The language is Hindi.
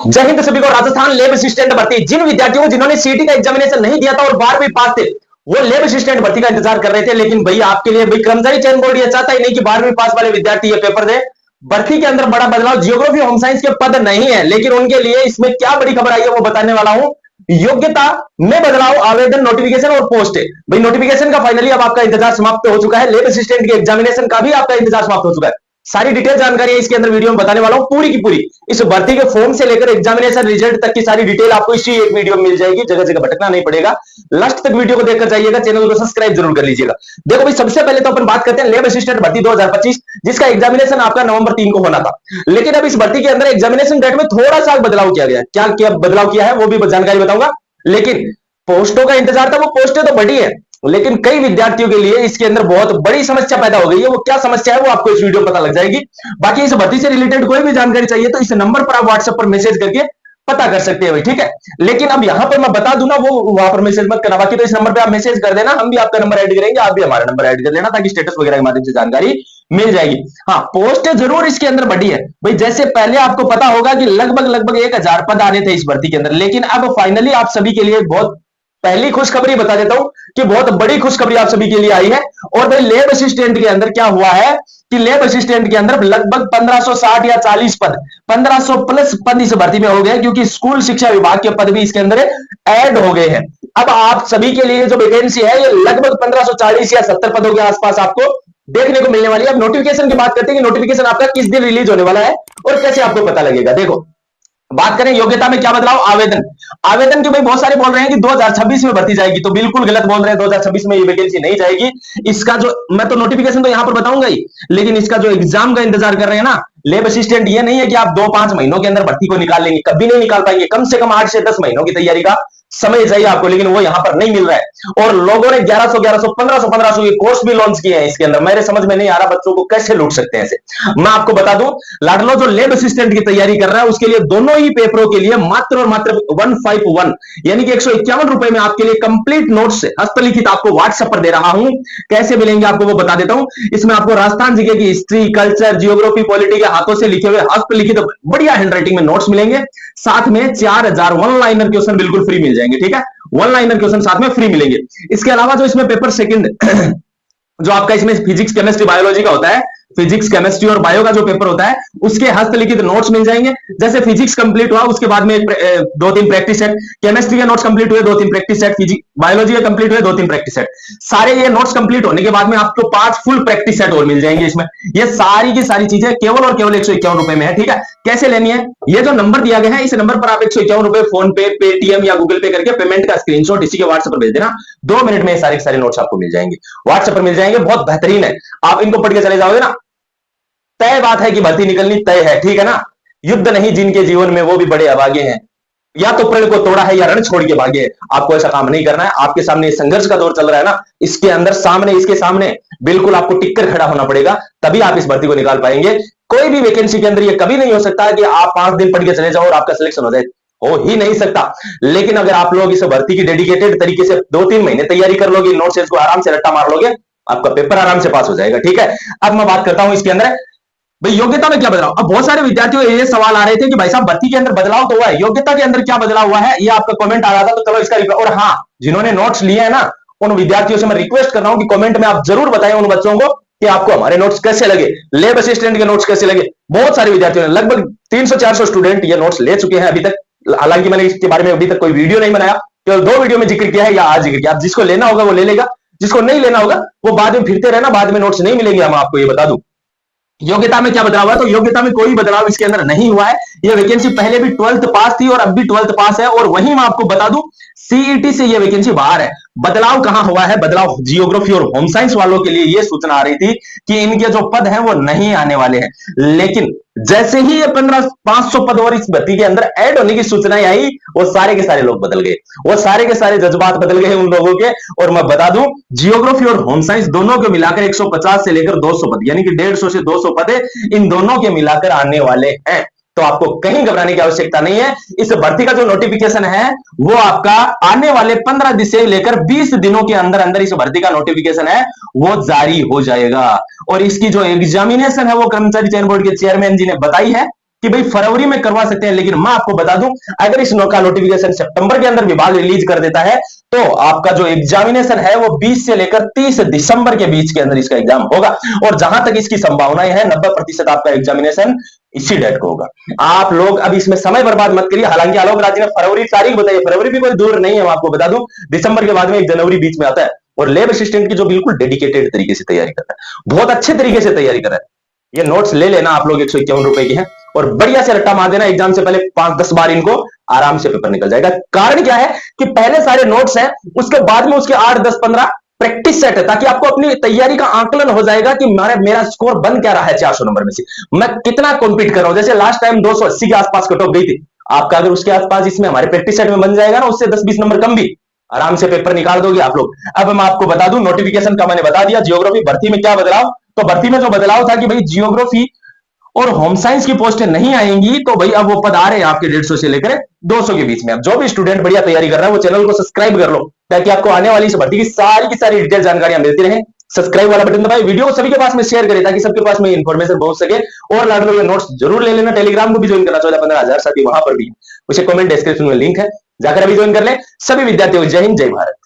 जय हिंद सभी को। राजस्थान लेब असिस्टेंट भर्ती, जिन विद्यार्थियों जिन्होंने सीटी का एग्जामिनेशन नहीं दिया था और 12वीं पास थे, वो लेब असिस्टेंट भर्ती का इंतजार कर रहे थे। लेकिन भाई आपके लिए भाई कर्मचारी चयन बोर्ड ये चाहता ही नहीं कि 12वीं पास वाले विद्यार्थी ये पेपर दे। भर्ती के अंदर बड़ा बदलाव, जियोग्राफी होम साइंस के पद नहीं है, लेकिन उनके लिए इसमें क्या बड़ी खबर आई है वो बताने वाला हूं। योग्यता में बदलाव, आवेदन, नोटिफिकेशन और पोस्ट है। भाई नोटिफिकेशन का फाइनली अब आपका इंतजार समाप्त हो चुका है, लेब असिस्टेंट के एग्जामिनेशन का भी आपका इंतजार समाप्त हो चुका है। सारी डिटेल जानकारी इसके अंदर वीडियो में बताने वाला हूं, पूरी की पूरी। इस भर्ती के फॉर्म से लेकर एग्जामिनेशन रिजल्ट तक की सारी डिटेल आपको इसी एक वीडियो में मिल जाएगी, जगह जगह भटकना नहीं पड़ेगा। लास्ट तक वीडियो को देखकर जाइएगा, चैनल को सब्सक्राइब जरूर कर लीजिएगा। देखो भाई, सबसे पहले तो अपन बात करते हैं लेब असिस्टेंट भर्ती 2025, जिसका एग्जामिनेशन आपका नवंबर 3 को होना था। लेकिन अब इस भर्ती के अंदर एग्जामिनेशन डेट में थोड़ा सा बदलाव किया गया। क्या क्या बदलाव किया है वो भी जानकारी बताऊंगा। लेकिन पोस्टों का इंतजार था, वो पोस्टें तो बढ़ी है, लेकिन कई विद्यार्थियों के लिए इसके अंदर बहुत बड़ी समस्या पैदा हो गई है। वो क्या समस्या है वो आपको इस वीडियो में पता लग जाएगी। बाकी इस भर्ती से रिलेटेड कोई भी जानकारी चाहिए तो इस नंबर पर आप व्हाट्सएप पर मैसेज करके पता कर सकते हैं भाई, ठीक है। लेकिन अब यहां पर मैं बता दूं ना, वो वहां पर मैसेज मत करना। बाकी तो इस नंबर पे आप मैसेज कर देना, हम भी आपका नंबर ऐड करेंगे, आप भी हमारा नंबर ऐड कर लेना, ताकि स्टेटस वगैरह के माध्यम से जानकारी मिल जाएगी। हाँ, पोस्ट जरूर इसके अंदर बढ़ी है भाई। जैसे पहले आपको पता होगा कि लगभग 1000 पद आने थे इस भर्ती के अंदर, लेकिन अब फाइनली आप सभी के लिए बहुत पहली खुशखबरी बता देता हूं कि बहुत बड़ी खुशखबरी आप सभी के लिए आई है। और भाई लेब असिस्टेंट के अंदर क्या हुआ है कि लेब असिस्टेंट के अंदर लगभग 1560 या 40 पद, 1500 प्लस पद इस भर्ती में हो गए, क्योंकि स्कूल शिक्षा विभाग के पद भी इसके अंदर ऐड हो गए हैं। अब आप सभी के लिए जो वैकेंसी है ये लगभग 1540 या 70 पदों के आसपास आपको देखने को मिलने वाली है। अब नोटिफिकेशन की बात करते हैं कि नोटिफिकेशन आपका किस दिन रिलीज होने वाला है और कैसे आपको पता लगेगा। देखो, बात करें योग्यता में क्या बदलाव। आवेदन, आवेदन के भाई बहुत सारे बोल रहे हैं कि 2026 में भर्ती जाएगी, तो बिल्कुल गलत बोल रहे हैं। 2026 में ये वैकेंसी नहीं जाएगी। इसका जो मैं तो नोटिफिकेशन तो यहां पर बताऊंगा ही, लेकिन इसका जो एग्जाम का इंतजार कर रहे हैं ना लेब असिस्टेंट, ये नहीं है कि आप 2-5 महीनों के अंदर भर्ती को निकाल लेंगे, कभी नहीं निकाल पाएंगे। कम से कम 8 से 10 महीनों की तैयारी का समय चाहिए आपको, लेकिन वो यहां पर नहीं मिल रहा है। और लोगों ने 1100 1500 ये कोर्स भी लॉन्च किए हैं इसके अंदर। मेरे समझ में नहीं आ रहा बच्चों को कैसे लूट सकते हैं ऐसे। मैं आपको बता दूं, लाडलो जो लेब असिस्टेंट की तैयारी कर रहा है उसके लिए दोनों ही पेपरों के लिए मात्र और मात्र 151 यानी कि 151 रुपए में आपके लिए कंप्लीट नोट्स हस्तलिखित आपको व्हाट्सएप पर दे रहा हूं। कैसे मिलेंगे आपको वो बता देता हूं। इसमें आपको राजस्थान जीके की हिस्ट्री, कल्चर, जियोग्राफी, पॉलिटी के हाथों से लिखे हुए हस्तलिखित बढ़िया हैंडराइटिंग में नोट्स मिलेंगे। साथ में 4000 वन लाइनर क्वेश्चन बिल्कुल फ्री मिल जाएंगे, ठीक है। वन लाइनर क्वेश्चन साथ में फ्री मिलेंगे। इसके अलावा जो इसमें पेपर सेकंड जो आपका इसमें फिजिक्स, केमिस्ट्री, बायोलॉजी का होता है, फिजिक्स, केमिस्ट्री और बायो का जो पेपर होता है उसके हस्तलिखित नोट्स मिल जाएंगे। जैसे फिजिक्स कंप्लीट हुआ उसके बाद में 2-3 प्रैक्टिस सेट, केमिस्ट्री के नोट्स कंप्लीट हुए 2-3 प्रैक्टिस सेट, फिजिक्स बायोलॉजी के कंप्लीट हुए 2-3 प्रैक्टिस सेट। सारे ये नोट्स कंप्लीट होने के बाद में आपको 5 फुल प्रैक्टिस सेट और मिल जाएंगे इसमें। ये सारी की सारी चीजें केवल और केवल 151 रुपए में है, ठीक है। कैसे लेनी है, ये जो नंबर दिया गया है इस नंबर पर आप 151 रुपए फोन पे, पेटीएम या गूगल पे करके पेमेंट का स्क्रीनशॉट इसी के व्हाट्सएप पर भेज देना। 2 मिनट में सारे के सारे नोट्स आपको मिल जाएंगे, व्हाट्सएप पर मिल जाएंगे। बहुत बेहतरीन है, आप इनको पढ़ के चले जाओगे ना, तय बात है कि भर्ती निकलनी तय है, ठीक है ना। युद्ध नहीं जिनके जीवन में वो भी बड़े अभागे हैं, या तो प्रण को तोड़ा है या रण छोड़ के भागे। आपको ऐसा काम नहीं करना है। आपके सामने संघर्ष का दौर चल रहा है ना, इसके अंदर सामने इसके सामने बिल्कुल आपको टिककर खड़ा होना पड़ेगा, तभी आप इस भर्ती को निकाल पाएंगे। कोई भी वैकेंसी के अंदर ये कभी नहीं हो सकता है कि आप 5 दिन पढ़ के चले जाओ और आपका सिलेक्शन हो जाए, हो ही नहीं सकता। लेकिन अगर आप लोग इस भर्ती की डेडिकेटेड तरीके से 2-3 महीने तैयारी कर लोगे, नोट्स को आराम से रट्टा मार लोगे, आपका पेपर आराम से पास हो जाएगा, ठीक है। अब मैं बात करता हूं इसके अंदर भाई योग्यता में क्या बदलाव। अब बहुत सारे विद्यार्थियों ये सवाल आ रहे थे कि भाई साहब भर्ती के अंदर बदलाव तो हुआ है, योग्यता के अंदर क्या बदलाव हुआ है, ये आपका कमेंट आ रहा था, तो चलो इसका रिप्लाई। और हाँ, जिन्होंने नोट्स लिए हैं ना उन विद्यार्थियों से मैं रिक्वेस्ट कर रहा हूं कि कमेंट में आप जरूर बताएं उन बच्चों को कि आपको हमारे नोट्स कैसे लगे, लेब असिस्टेंट के नोट्स कैसे लगे। बहुत सारे विद्यार्थियों ने, लगभग 300-400 स्टूडेंट ये नोट्स ले चुके हैं अभी तक। हालांकि मैंने इसके बारे में अभी तक कोई वीडियो नहीं बनाया, केवल 2 वीडियो में जिक्र किया है या आज जिक्र किया। जिसको लेना होगा वो ले लेगा, जिसको नहीं लेना होगा वो बाद में फिरते रहना, बाद में नोट्स नहीं मिलेंगे। हम आपको ये बता दूं योग्यता में क्या बदलाव है, तो योग्यता में कोई बदलाव इसके अंदर नहीं हुआ है। यह वैकेंसी पहले भी 12th पास थी और अब भी 12th पास है। और वहीं मैं आपको बता दूं सीईटी से यह वैकेंसी बाहर है। बदलाव कहां हुआ है, बदलाव जियोग्राफी और होम साइंस वालों के लिए यह सूचना आ रही थी कि इनके जो पद हैं वो नहीं आने वाले हैं। लेकिन जैसे ही ये 500 पद और इस भर्ती के अंदर ऐड होने की सूचनाएं आई, वो सारे के सारे लोग बदल गए, वो सारे के सारे जज्बात बदल गए उन लोगों के। और मैं बता दूं जियोग्राफी और होम साइंस दोनों को मिलाकर 150 से लेकर 200 पद यानी कि 150 से 200 पद इन दोनों के मिलाकर आने वाले हैं। तो आपको कहीं घबराने की आवश्यकता नहीं है। इस भर्ती का जो नोटिफिकेशन है वो आपका आने वाले 15 दिन से लेकर 20 दिनों के अंदर अंदर इस भर्ती का नोटिफिकेशन है वो जारी हो जाएगा। और इसकी जो एग्जामिनेशन है वो कर्मचारी चयन बोर्ड के चेयरमैन जी ने बताई है कि भाई फरवरी में करवा सकते हैं, लेकिन मैं आपको बता दूं अगर इस का नोटिफिकेशन सितंबर के अंदर विभाग रिलीज कर देता है तो आपका जो एग्जामिनेशन है वो 20 से लेकर 30 दिसंबर के बीच के अंदर इसका एग्जाम होगा। और जहां तक इसकी संभावनाएं हैं 90% आपका एग्जामिनेशन इसी डेट को होगा। आप लोग अब इसमें समय बर्बाद मत करिए। हालांकि आलोक राज ने फरवरी तारीख बताई, फरवरी भी कोई दूर नहीं है, मैं आपको बता दूं दिसंबर के बाद में 1 जनवरी बीच में आता है। और लेब असिस्टेंट की जो बिल्कुल डेडिकेटेड तरीके से तैयारी करता है, बहुत अच्छे तरीके से तैयारी कर रहा है। ये नोट्स ले लेना आप लोग, 151 रुपए के हैं, और बढ़िया से रट्टा मार देना एग्जाम से पहले 5-10 बार, इनको आराम से पेपर निकल जाएगा। कारण क्या है कि पहले सारे नोट्स हैं, उसके बाद में उसके 8-10-15 प्रैक्टिस सेट है, ताकि आपको अपनी तैयारी का आंकलन हो जाएगा कि मेरा स्कोर बन क्या रहा है 400 नंबर में से, मैं कितना कॉम्पीट कर रहा हूं। जैसे लास्ट टाइम 280 के आसपास कट ऑफ गई थी, आपका अगर उसके आसपास इसमें हमारे प्रैक्टिस सेट में बन जाएगा ना, उससे 10-20 नंबर कम भी आराम से पेपर निकाल दोगे आप लोग। अब मैं आपको बता दूं नोटिफिकेशन का मैंने बता दिया। जियोग्राफी भर्ती में क्या बदलाव, तो भर्ती में जो बदलाव था कि भाई जियोग्राफी और होम साइंस की पोस्टें नहीं आएंगी, तो भाई अब वो पद आ रहे हैं आपके 150 से लेकर 200 के बीच में। अब जो भी स्टूडेंट बढ़िया तैयारी कर रहा है वो चैनल को सब्सक्राइब कर लो, ताकि आपको आने वाली इस भर्ती की सारी डिटेल जानकारियां मिलती रहे। सब्सक्राइब वाला बटन दबाए, वीडियो को सभी के पास में शेयर करें ताकि सबके पास में इंफॉर्मेशन पहुंच सके। और लाड लोग नोट्स जरूर ले लेना। टेलीग्राम को भी ज्वाइन करना, 14-15 हजार साथी वहां पर भी, उसे कमेंट डिस्क्रिप्शन में लिंक है, जाकर अभी ज्वाइन कर ले। सभी विद्यार्थियों जय हिंद जय भारत।